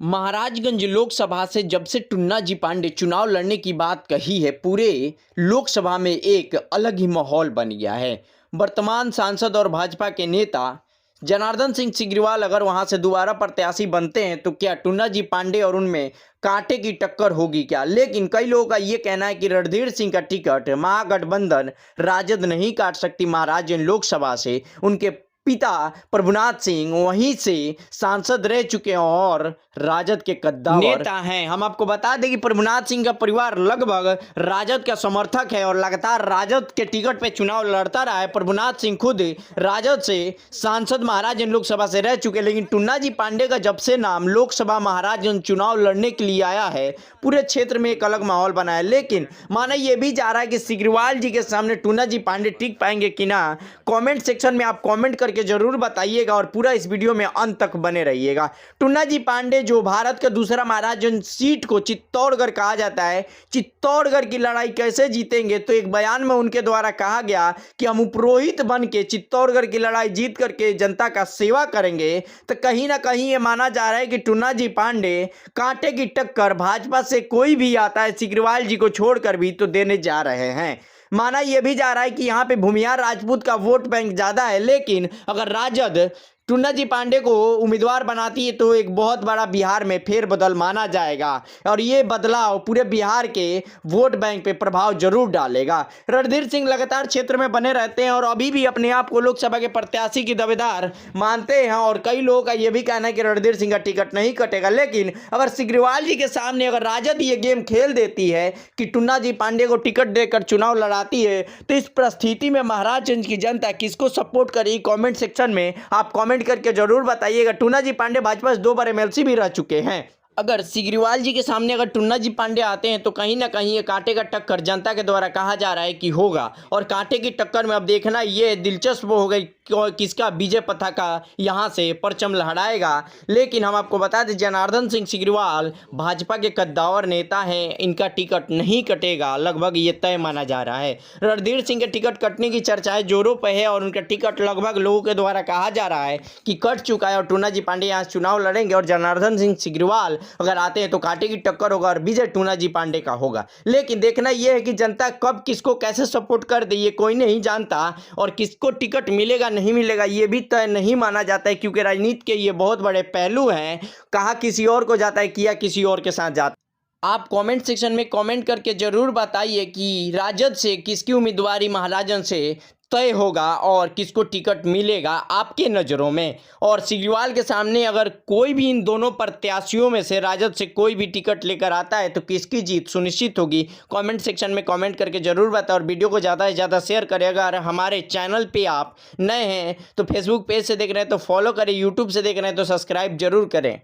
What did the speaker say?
महाराजगंज लोकसभा से जब से टुन्ना जी पांडे चुनाव लड़ने की बात कही है, पूरे लोकसभा में एक अलग ही माहौल बन गया है। वर्तमान सांसद और भाजपा के नेता जनार्दन सिंह सिग्रीवाल अगर वहां से दोबारा प्रत्याशी बनते हैं तो क्या टुन्ना जी पांडे और उनमें कांटे की टक्कर होगी क्या? लेकिन कई लोगों का ये कहना है कि रणधीर सिंह का टिकट महागठबंधन राजद नहीं काट सकती महाराजगंज लोकसभा से। उनके पिता प्रभुनाथ सिंह वहीं से सांसद रह चुके हैं और राजद के कद्दावर नेता हैं। हम आपको बता दें कि प्रभुनाथ सिंह का परिवार लगभग राजद का समर्थक है और लगातार राजद के टिकट पे चुनाव लड़ता रहा है। प्रभुनाथ सिंह खुद राजद से सांसद महाराजगंज लोकसभा से रह चुके, लेकिन टुन्ना जी पांडे का जब से नाम लोकसभा महाराजगंज चुनाव लड़ने के लिए आया है, पूरे क्षेत्र में एक अलग माहौल बना है। लेकिन माना यह भी जा रहा है कि सिग्रीवाल जी के सामने टुन्ना जी पांडे टिक पाएंगे कि ना। कमेंट सेक्शन में आप कमेंट करके जरूर बताइएगा और पूरा इस वीडियो में अंत तक बने रहिएगा। टुन्ना जी पांडे जो भारत का दूसरा महाराजगंज सीट को चित्तौड़गढ़ कहा जाता है, चित्तौड़गढ़ की लड़ाई कैसे जीतेंगे, तो एक बयान में उनके द्वारा कहा गया कि हम उपरोहित बन के चित्तौड़गढ़ की लड़ाई जीत करके जनता का सेवा करेंगे। तो कहीं ना कहीं ये माना जा रहा है कि टुन्ना जी पांडे कांटे की टक्कर भाजपा से कोई भी आता है सिग्रीवाल जी को छोड़कर भी तो देने जा रहे हैं। माना यह भी जा रहा है कि यहाँ पे भूमिहार राजपूत का वोट बैंक ज्यादा है, लेकिन अगर राजद टुन्ना जी पांडे को उम्मीदवार बनाती है तो एक बहुत बड़ा बिहार में फेरबदल माना जाएगा और ये बदलाव पूरे बिहार के वोट बैंक पे प्रभाव जरूर डालेगा। रणधीर सिंह लगातार क्षेत्र में बने रहते हैं और अभी भी अपने आप को लोकसभा के प्रत्याशी की दावेदार मानते हैं और कई लोगों का यह भी कहना है कि रणधीर सिंह का टिकट नहीं कटेगा। लेकिन अगर सिग्रीवाल जी के सामने अगर राजद ये गेम खेल देती है कि टुन्ना जी पांडे को टिकट देकर चुनाव लड़ाती है, तो इस परिस्थिति में महाराजगंज की जनता किसको सपोर्ट करेगी? कमेंट सेक्शन में आप कमेंट करके जरूर बताइएगा। टुन्ना जी पांडे भाजपा से 2 बार एमएलसी भी रह चुके हैं। अगर सिग्रीवाल जी के सामने अगर टुन्ना जी पांडे आते हैं तो कहीं ना कहीं ये कांटे का टक्कर जनता के द्वारा कहा जा रहा है कि होगा और कांटे की टक्कर में अब देखना ये दिलचस्प हो गई किसका विजय पताका यहां से परचम लहराएगा। लेकिन हम आपको बता दें जनार्दन सिंह सिग्रीवाल भाजपा के कद्दावर नेता हैं, इनका टिकट नहीं कटेगा, लगभग ये तय माना जा रहा है। रणधीर सिंह के टिकट कटने की चर्चाएं जोरों पर है और उनका टिकट लगभग लोगों के द्वारा कहा जा रहा है कि कट चुका है और टुन्ना जी पांडे यहाँ चुनाव लड़ेंगे और जनार्दन सिंह सिग्रीवाल अगर आते हैं तो कांटे की टक्कर होगा और विजय टुन्ना जी पांडे का होगा। लेकिन देखना यह है कि जनता कब किसको कैसे सपोर्ट कर दे ये कोई नहीं जानता और किसको टिकट मिलेगा नहीं मिलेगा ये भी तय नहीं माना जाता है, क्योंकि राजनीति के ये बहुत बड़े पहलू हैं। कहा किसी और को जाता है, किया किसी और के साथ जाता है। आप कमेंट सेक्शन में कमेंट करके जरूर बताइए कि राजद से किसकी उम्मीदवारी महाराजगंज से तय होगा और किसको टिकट मिलेगा आपके नज़रों में। और सिग्रीवाल के सामने अगर कोई भी इन दोनों प्रत्याशियों में से राजद से कोई भी टिकट लेकर आता है तो किसकी जीत सुनिश्चित होगी? कमेंट सेक्शन में कमेंट करके जरूर बताएं और वीडियो को ज़्यादा से ज़्यादा शेयर करें। अगर हमारे चैनल पे आप नए हैं तो फेसबुक पेज से देख रहे हैं तो फॉलो करें, यूट्यूब से देख रहे हैं तो सब्सक्राइब जरूर करें।